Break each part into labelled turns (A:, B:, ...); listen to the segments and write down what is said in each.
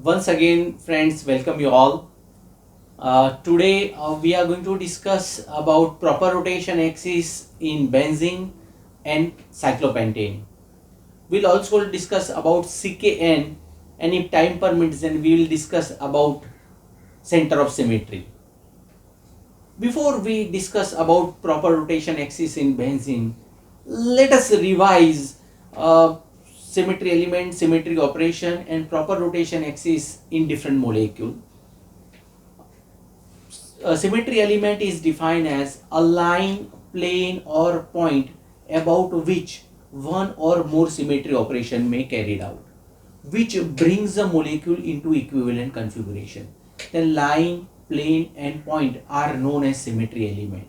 A: Once again, friends, welcome you all. Today we are going to discuss about proper rotation axis in benzene and cyclopentane. We'll also discuss about CKN, and if time permits, then we will discuss about center of symmetry. Before we discuss about proper rotation axis in benzene, let us revise symmetry element, symmetry operation, and proper rotation axis in different molecule. A symmetry element is defined as a line, plane, or point about which one or more symmetry operation may carried out, which brings the molecule into equivalent configuration. Then line, plane, and point are known as symmetry element.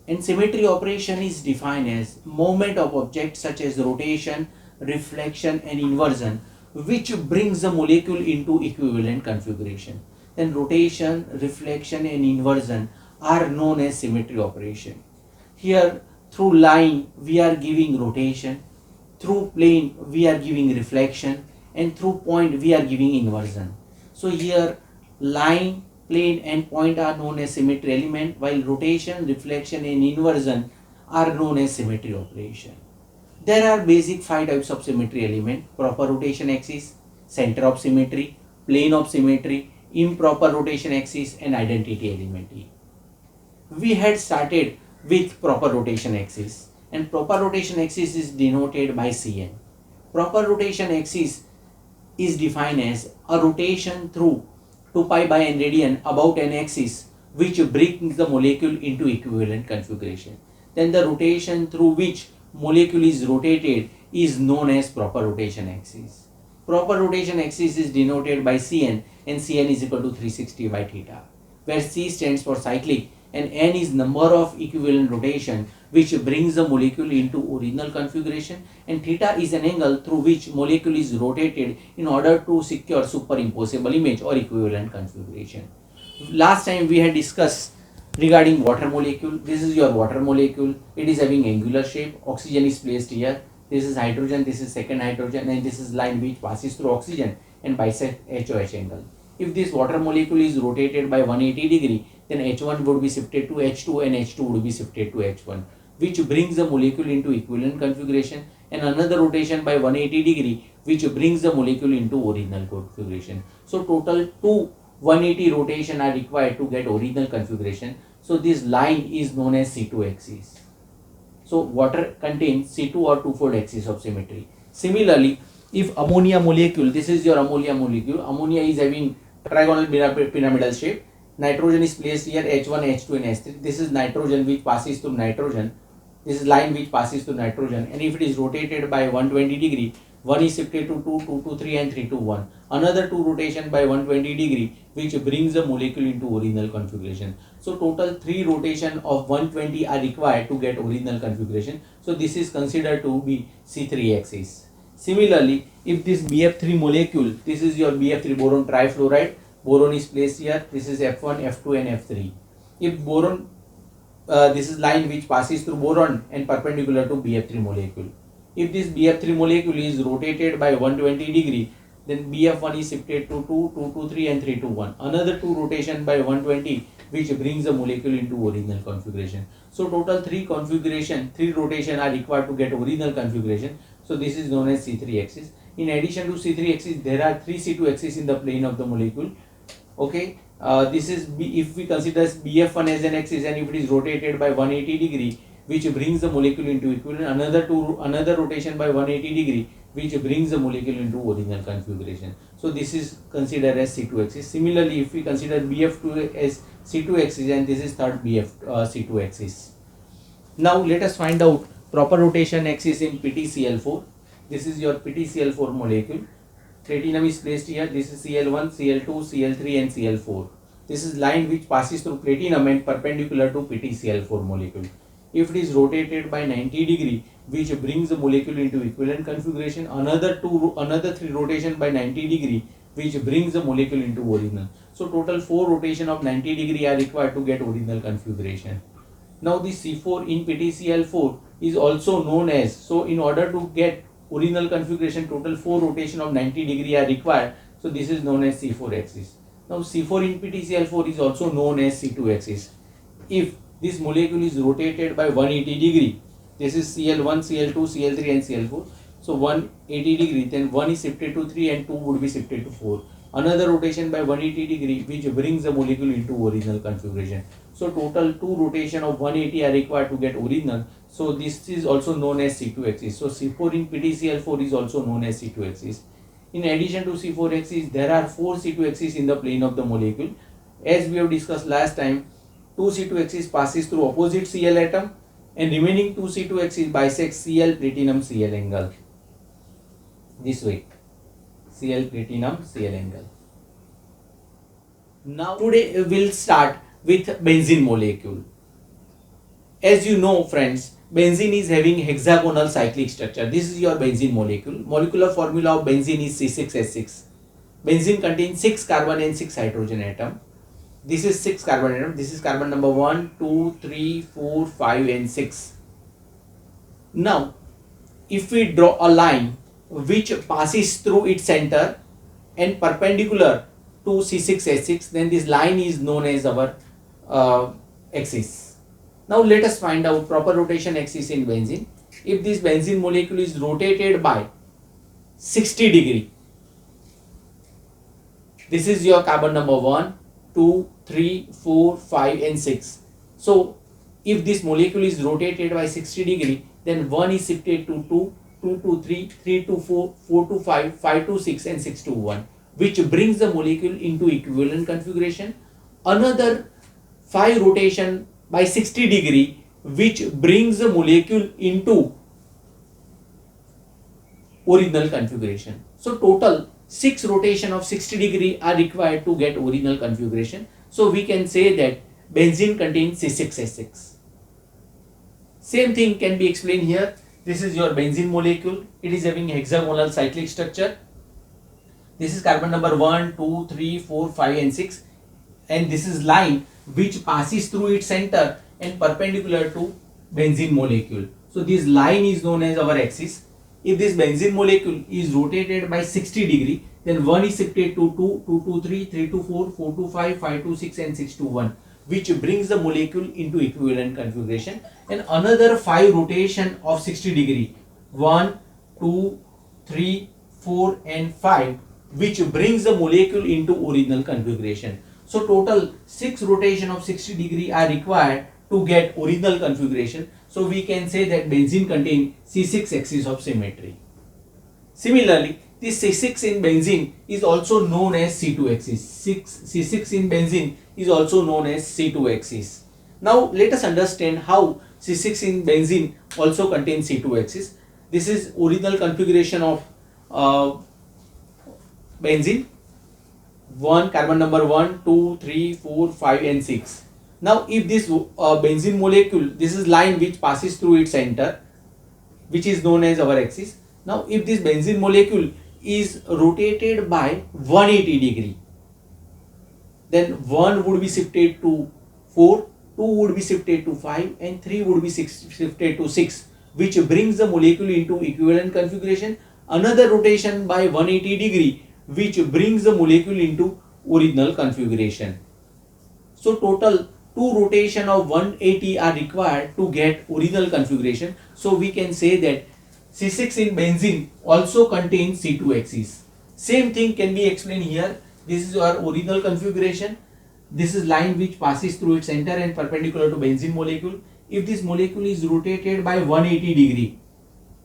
A: And symmetry operation is defined as movement of objects such as rotation, reflection, and inversion, which brings the molecule into equivalent configuration. Then rotation, reflection, and inversion are known as symmetry operation. Here, through line we are giving rotation, through plane we are giving reflection, and through point we are giving inversion. So here line, plane, and point are known as symmetry element, while rotation, reflection, and inversion are known as symmetry operation. There are basic 5 types of symmetry element: proper rotation axis, center of symmetry, plane of symmetry, improper rotation axis, and identity element. We had started with proper rotation axis, and proper rotation axis is denoted by Cn. Proper rotation axis is defined as a rotation through 2 pi by n radian about an axis which brings the molecule into equivalent configuration. Then the rotation through which molecule is rotated is known as proper rotation axis. Proper rotation axis is denoted by Cn, and Cn is equal to 360 by theta, where C stands for cyclic and n is number of equivalent rotation which brings the molecule into original configuration, and theta is an angle through which molecule is rotated in order to secure superimposable image or equivalent configuration. Last time we had discussed regarding water molecule. This is your water molecule. It is having angular shape. Oxygen is placed here. This is hydrogen, this is second hydrogen, and this is line which passes through oxygen and bisect HOH angle. If this water molecule is rotated by 180 degree, then H1 would be shifted to H2 and H2 would be shifted to H1, which brings the molecule into equivalent configuration, and another rotation by 180 degree which brings the molecule into original configuration. So total 2 180 rotation are required to get original configuration. So this line is known as C2 axis. So water contains C2 or two-fold axis of symmetry. Similarly, if ammonia molecule, this is your ammonia molecule, ammonia is having trigonal pyramidal shape. Nitrogen is placed here, H1, H2, and H3. This is nitrogen which passes through nitrogen. This is line which passes through nitrogen, and if it is rotated by 120 degree, 1 is shifted to 2, 2 to 3, and 3 to 1. Another 2 rotation by 120 degree which brings the molecule into original configuration. So total 3 rotation of 120 are required to get original configuration. So this is considered to be C3 axis. Similarly, if this BF3 molecule, this is your BF3 boron trifluoride, boron is placed here, this is F1, F2, and F3. If boron, this is line which passes through boron and perpendicular to BF3 molecule. If this BF3 molecule is rotated by 120 degree, then BF1 is shifted to 2, 2 to 3, and 3 to 1. Another 2 rotation by 120 which brings the molecule into original configuration. So total 3 rotation are required to get original configuration. So this is known as C3 axis. In addition to C3 axis, there are 3 C2 axis in the plane of the molecule. Okay, this is if we consider BF1 as an axis, and if it is rotated by 180 degree which brings the molecule into equivalent, another rotation by 180 degree which brings the molecule into original configuration. So this is considered as C2 axis. Similarly, if we consider BF2 as C2 axis, and this is third BF C2 axis. Now let us find out proper rotation axis in PtCl4. This is your PtCl4 molecule. Platinum is placed here. This is Cl1, Cl2, Cl3, and Cl4. This is line which passes through platinum and perpendicular to PtCl4 molecule. If it is rotated by 90 degree, which brings the molecule into equivalent configuration, another 3 rotation by 90 degree which brings the molecule into original. So total 4 rotation of 90 degree are required to get original configuration. Now this C4 in PtCl4 is also known as, so in order to get original configuration, total 4 rotation of 90 degree are required. So this is known as C4 axis. Now C4 in PtCl4 is also known as C2 axis. If this molecule is rotated by 180 degree, this is Cl1, Cl2, Cl3 and Cl4. So 180 degree, then 1 is shifted to 3 and 2 would be shifted to 4. Another rotation by 180 degree which brings the molecule into original configuration. So total 2 rotation of 180 are required to get original. So this is also known as C2 axis. So C4 in PtCl4 is also known as C2 axis. In addition to C4 axis, there are 4 C2 axis in the plane of the molecule. As we have discussed last time, 2 C2 axis passes through opposite Cl atom and remaining 2 C2 axis bisects Cl platinum Cl angle. This way, Cl platinum Cl angle. Now today we'll start with benzene molecule. As you know friends, benzene is having hexagonal cyclic structure. This is your benzene molecule. Molecular formula of benzene is C6H6. Benzene contains 6 carbon and 6 hydrogen atom. This is 6 carbon atom. This is carbon number 1, 2, 3, 4, 5 and 6. Now, if we draw a line which passes through its center and perpendicular to C6H6, then this line is known as our axis. Now let us find out proper rotation axis in benzene. If this benzene molecule is rotated by 60 degree, this is your carbon number 1, 2, 3, 4, 5 and 6. So if this molecule is rotated by 60 degree, then 1 is shifted to 2, 2 to 3, 3 to 4, 4 to 5, 5 to 6 and 6 to 1, which brings the molecule into equivalent configuration. Another 5 rotation by 60 degree which brings the molecule into original configuration. So total 6 rotation of 60 degree are required to get original configuration. So we can say that benzene contains C6H6. Same thing can be explained here. This is your benzene molecule. It is having hexagonal cyclic structure. This is carbon number 1, 2, 3, 4, 5 and 6. And this is line which passes through its center and perpendicular to benzene molecule. So this line is known as our axis. If this benzene molecule is rotated by 60 degree, then 1 is shifted to 2, 2 to 3, 3 to 4, 4 to 5, 5 to 6 and 6 to 1, which brings the molecule into equivalent configuration. And another 5 rotation of 60 degree, 1, 2, 3, 4 and 5, which brings the molecule into original configuration. So total 6 rotation of 60 degree are required to get original configuration. So we can say that benzene contains C6 axis of symmetry. Similarly, this C6 in benzene is also known as C2 axis. C6 in benzene is also known as C2 axis. Now let us understand how C6 in benzene also contains C2 axis. This is original configuration of benzene. 1 carbon number 1, 2, 3, 4, 5 and 6. Now if this benzene molecule, this is line which passes through its center, which is known as our axis. Now if this benzene molecule is rotated by 180 degree, then 1 would be shifted to 4, 2 would be shifted to 5 and 3 would be shifted to 6, which brings the molecule into equivalent configuration. Another rotation by 180 degree which brings the molecule into original configuration. So total 2 rotation of 180 are required to get original configuration. So we can say that C6 in benzene also contains C2 axis. Same thing can be explained here. This is our original configuration. This is line which passes through its center and perpendicular to benzene molecule. If this molecule is rotated by 180 degree,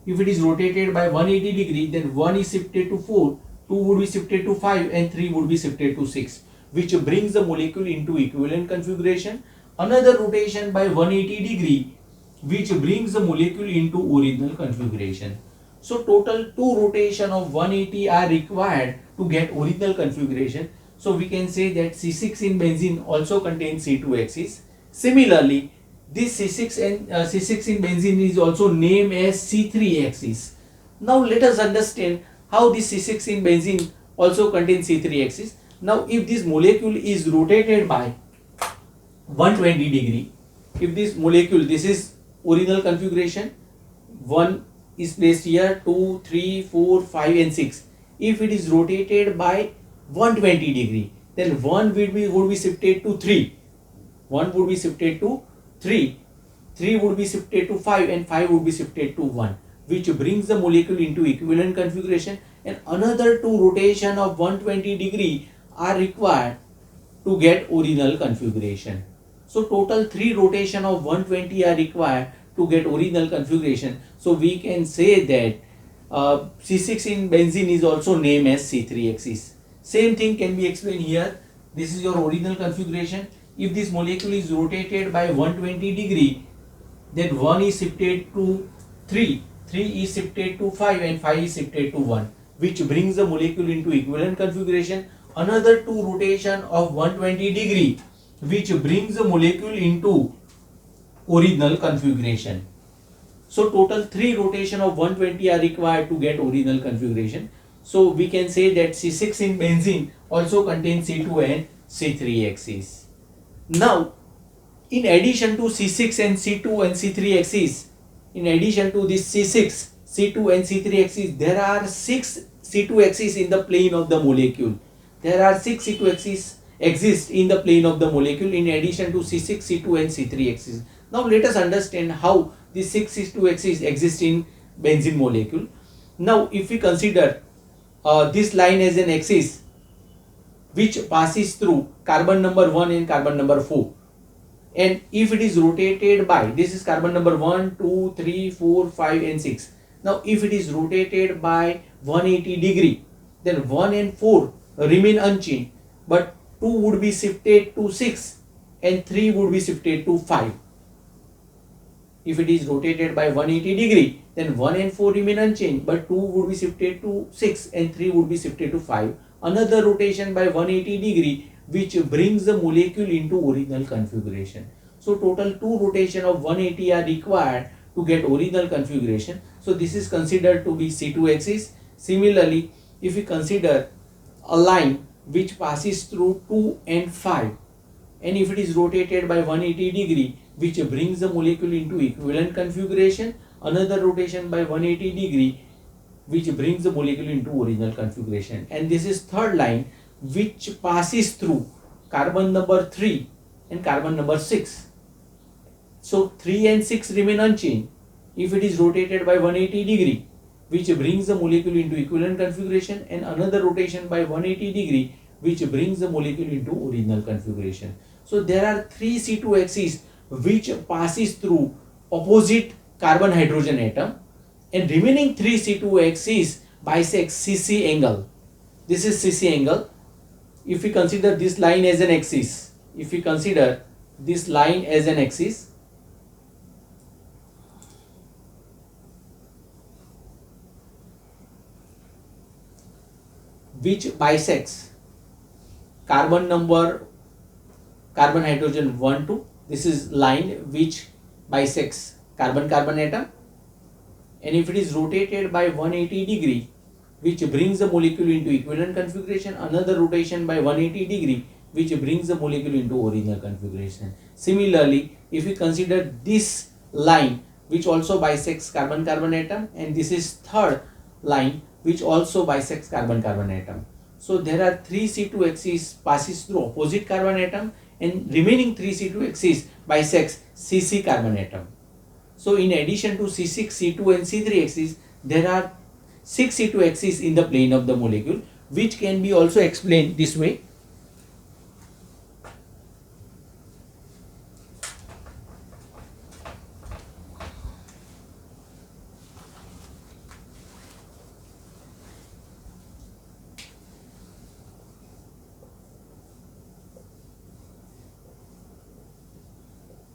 A: if it is rotated by 180 degree, then 1 is shifted to 4, 2 would be shifted to 5 and 3 would be shifted to 6, which brings the molecule into equivalent configuration. Another rotation by 180 degree which brings the molecule into original configuration. So total 2 rotation of 180 are required to get original configuration. So we can say that C6 in benzene also contains C2 axis. Similarly, this C6 in benzene is also named as C3 axis. Now let us understand how this C6 in benzene also contains C3 axis. Now if this molecule is rotated by 120 degree, if this molecule, this is original configuration, 1 is placed here, 2, 3, 4, 5 and 6. If it is rotated by 120 degree, then 1 would be shifted to 3, 1 would be shifted to 3, 3 would be shifted to 5, and 5 would be shifted to 1, which brings the molecule into equivalent configuration, and another 2 rotation of 120 degree are required to get original configuration. So total 3 rotation of 120 are required to get original configuration. So we can say that C6 in benzene is also named as C3 axis. Same thing can be explained here. This is your original configuration. If this molecule is rotated by 120 degree, then 1 is shifted to 3, 3 is shifted to 5, and 5 is shifted to 1, which brings the molecule into equivalent configuration. Another 2 rotation of 120 degree, which brings the molecule into original configuration. So total 3 rotation of 120 are required to get original configuration. So we can say that C6 in benzene also contains C2 and C3 axis. Now, in addition to C6 and C2 and C3 axis, in addition to this C6, C2 and C3 axis, there are 6 C2 axis in the plane of the molecule. There are 6 C2 axis exist in the plane of the molecule in addition to C6, C2 and C3 axis. Now let us understand how these 6 C2 axis exist in benzene molecule. Now if we consider this line as an axis which passes through carbon number 1 and carbon number 4, and if it is rotated by, this is carbon number 1, 2, 3, 4, 5 and 6. Now if it is rotated by 180 degree, then 1 and 4 remain unchanged, but 2 would be shifted to 6 and 3 would be shifted to 5. If it is rotated by 180 degree, then 1 and 4 remain unchanged, but 2 would be shifted to 6 and 3 would be shifted to 5. Another rotation by 180 degree, which brings the molecule into original configuration. So total 2 rotation of 180 are required to get original configuration. So this is considered to be C2 axis. Similarly, if we consider a line which passes through 2 and 5, and if it is rotated by 180 degree, which brings the molecule into equivalent configuration, another rotation by 180 degree, which brings the molecule into original configuration, and this is third line which passes through carbon number 3 and carbon number 6. So 3 and 6 remain unchanged. If it is rotated by 180 degree, which brings the molecule into equivalent configuration, and another rotation by 180 degree, which brings the molecule into original configuration. So there are 3 C2 axes which passes through opposite carbon hydrogen atom, and remaining 3 C2 axes bisect CC angle. This is CC angle. If we consider this line as an axis, if we consider this line as an axis, which bisects carbon hydrogen 1, 2, this is line which bisects carbon atom, and if it is rotated by 180 degree, which brings the molecule into equivalent configuration, another rotation by 180 degree, which brings the molecule into original configuration. Similarly, if we consider this line which also bisects carbon atom, and this is third line which also bisects carbon atom. So there are 3 C2 axes passes through opposite carbon atom, and remaining 3 C2 axes bisects CC carbon atom. So in addition to C6, C2 and C3 axes, there are 6 C2 axes in the plane of the molecule, which can be also explained this way.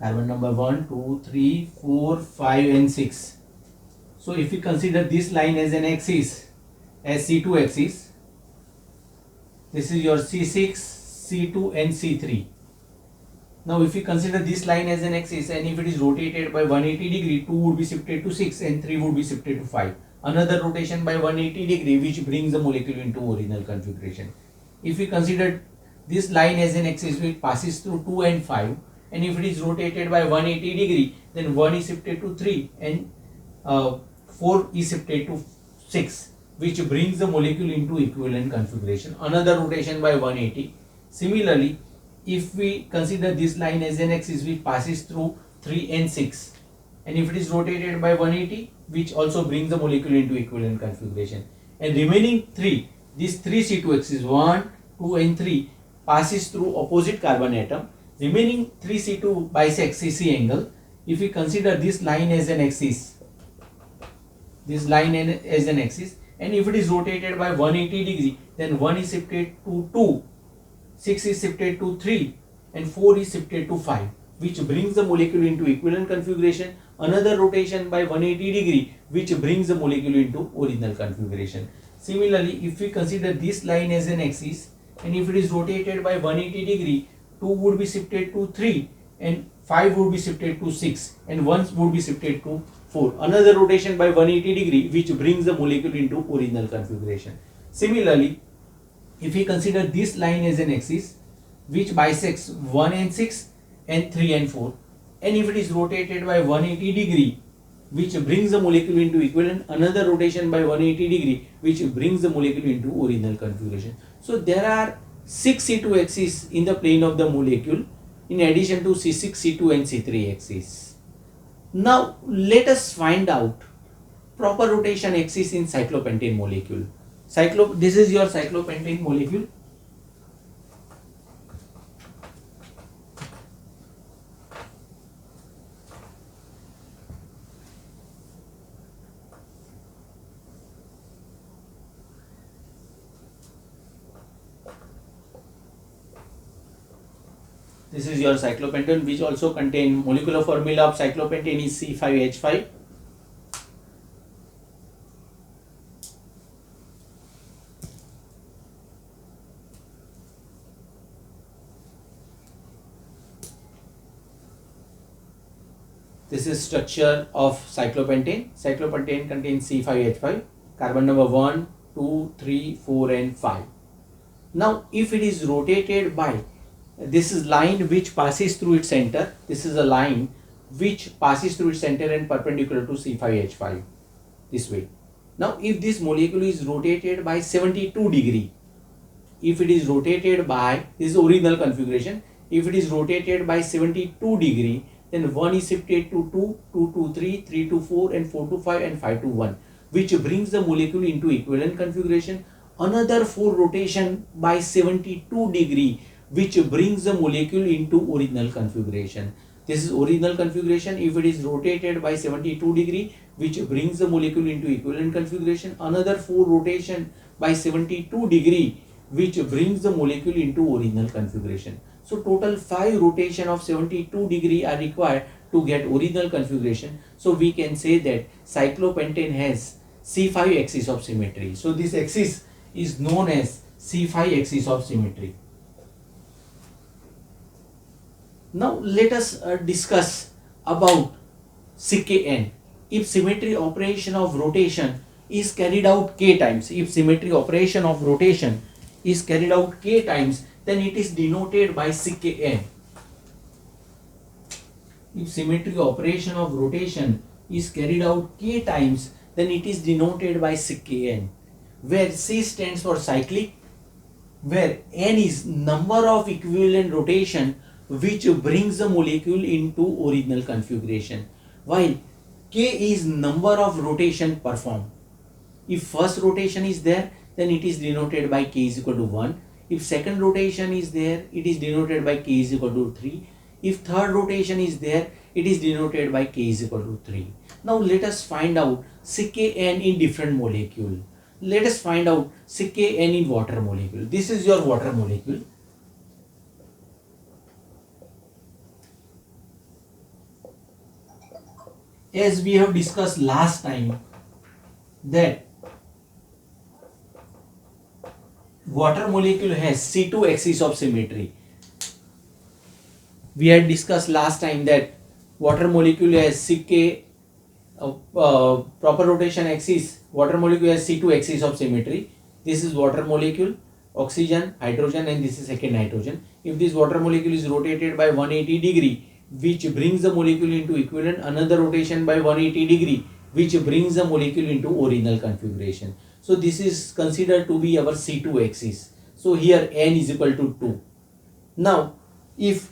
A: Carbon number 1, 2, 3, 4, 5 and 6. So if we consider this line as an axis, as C2 axis, this is your C6, C2 and C3. Now if we consider this line as an axis, and if it is rotated by 180 degree, 2 would be shifted to 6 and 3 would be shifted to 5. Another rotation by 180 degree, which brings the molecule into original configuration. If we consider this line as an axis which passes through 2 and 5, and if it is rotated by 180 degree, then 1 is shifted to 3 and 4 is shifted to 6. which brings the molecule into equivalent configuration. Another rotation by 180. Similarly, if we consider this line as an axis which passes through 3 and 6, and if it is rotated by 180, which also brings the molecule into equivalent configuration, and remaining 3, these 3 C2 axis 1, 2 and 3 passes through opposite carbon atom, remaining 3 C2 bisects CC angle. If we consider this line as an axis, and if it is rotated by 180 degree, then 1 is shifted to 2, 6 is shifted to 3 and 4 is shifted to 5, which brings the molecule into equivalent configuration. Another rotation by 180 degree, which brings the molecule into original configuration. Similarly, if we consider this line as an axis, and if it is rotated by 180 degree, 2 would be shifted to 3 and 5 would be shifted to 6 and 1 would be shifted to 4. Another rotation by 180 degree, which brings the molecule into original configuration. Similarly, if we consider this line as an axis which bisects 1 and 6 and 3 and 4, and if it is rotated by 180 degree, which brings the molecule into equivalent, another rotation by 180 degree, which brings the molecule into original configuration. So there are 6 C2 axes in the plane of the molecule in addition to C6, C2 and C3 axis. Now let us find out proper rotation axis in cyclopentane molecule. This is your cyclopentane molecule. This is your cyclopentane, which also contain molecular formula of cyclopentane is C5H5. This is structure of cyclopentane. Cyclopentane contains C5H5, carbon number 1, 2, 3, 4 and 5. Now if it is rotated by, this is line which passes through its center. This is a line which passes through its center and perpendicular to C5H5 this way. Now if this molecule is rotated by 72 degree, if it is rotated by, this is original configuration, if it is rotated by 72 degree, then 1 is shifted to 2, 2 to 3, 3 to 4 and 4 to 5 and 5 to 1, which brings the molecule into equivalent configuration. Another 4 rotation by 72 degree, which brings the molecule into original configuration. This is original configuration. If it is rotated by 72 degree, which brings the molecule into equivalent configuration. Another 4 rotation by 72 degree, which brings the molecule into original configuration. So total 5 rotation of 72 degree are required to get original configuration. So we can say that cyclopentane has C5 axis of symmetry. So this axis is known as C5 axis of symmetry. Now let us discuss about Ckn. If symmetry operation of rotation is carried out k times, if symmetry operation of rotation is carried out k times, then it is denoted by Ckn. If symmetry operation of rotation is carried out k times, then it is denoted by Ckn, where C stands for cyclic, where n is number of equivalent rotation which brings the molecule into original configuration, while k is number of rotation performed. If first rotation is there, then it is denoted by k is equal to 1. If second rotation is there, it is denoted by k is equal to 3. If third rotation is there, it is denoted by k is equal to 3. Now let us find out Ckn in different molecule. Let us find out Ckn in water molecule. This is your water molecule. As we have discussed last time, that water molecule has C2 axis of symmetry. We had discussed last time that water molecule has Ck proper rotation axis. Water molecule has C2 axis of symmetry. This is water molecule, oxygen, hydrogen, and this is second nitrogen. If this water molecule is rotated by 180 degree, which brings the molecule into equivalent, another rotation by 180 degree, which brings the molecule into original configuration. So this is considered to be our C2 axis. So here n is equal to 2. Now if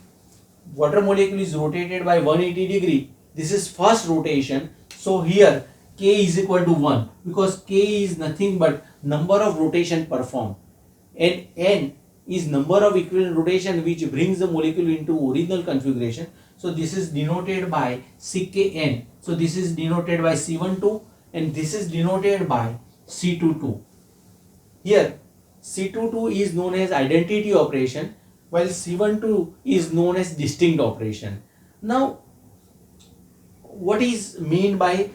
A: water molecule is rotated by 180 degree, this is first rotation. So here k is equal to 1 because k is nothing but number of rotation performed, and n is number of equivalent rotation which brings the molecule into original configuration. So this is denoted by Ckn. So this is denoted by C12 and this is denoted by C22. Here C22 is known as identity operation while C12 is known as distinct operation. Now what is meant by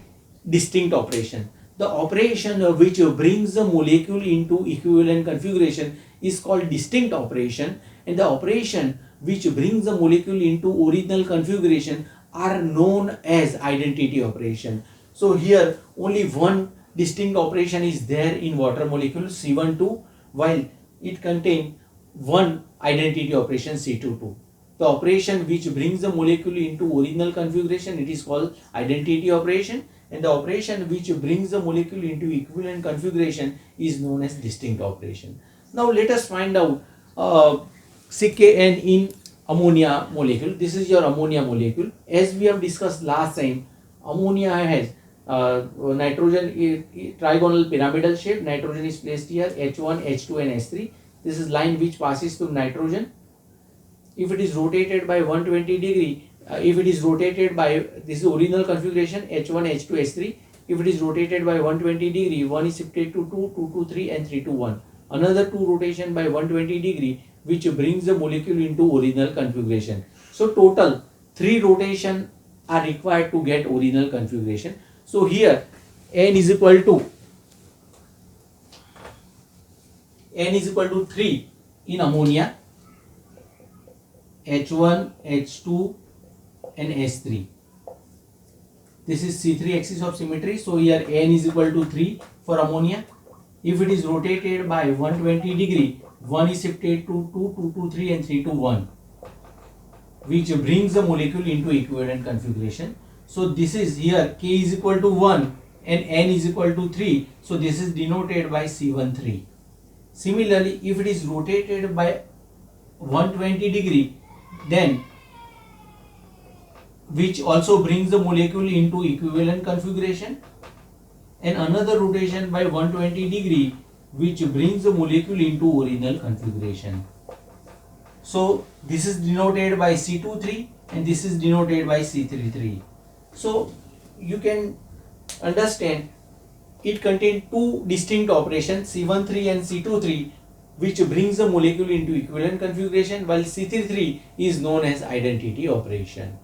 A: distinct operation? The operation which brings the molecule into equivalent configuration is called distinct operation, and the operation which brings the molecule into original configuration are known as identity operation. So here only one distinct operation is there in water molecule C12 while it contains one identity operation C22. The operation which brings the molecule into original configuration, it is called identity operation, and the operation which brings the molecule into equivalent configuration is known as distinct operation. Now let us find out Ckn in ammonia molecule. This is your ammonia molecule. As we have discussed last time, ammonia has nitrogen trigonal pyramidal shape. Nitrogen is placed here, H1, H2 and H3. This is line which passes through nitrogen. If it is rotated by 120 degree, if it is rotated by, this is original configuration H1, H2, H3. If it is rotated by 120 degree, 1 is shifted to 2, 2 to 3 and 3 to 1. Another 2 rotation by 120 degree which brings the molecule into original configuration. So total 3 rotation are required to get original configuration. So here n is equal to 3 in ammonia, H1, H2 and H3. This is C3 axis of symmetry. So here n is equal to 3 for ammonia. If it is rotated by 120 degree, 1 is shifted to 2, 2 to 3 and 3 to 1, which brings the molecule into equivalent configuration. So this is here k is equal to 1 and n is equal to 3. So this is denoted by C13. Similarly, if it is rotated by 120 degree, then which also brings the molecule into equivalent configuration, and another rotation by 120 degree which brings the molecule into original configuration. So this is denoted by C23 and this is denoted by C33. So you can understand it contains 2 distinct operations, C13 and C23, which brings the molecule into equivalent configuration, while C33 is known as identity operation.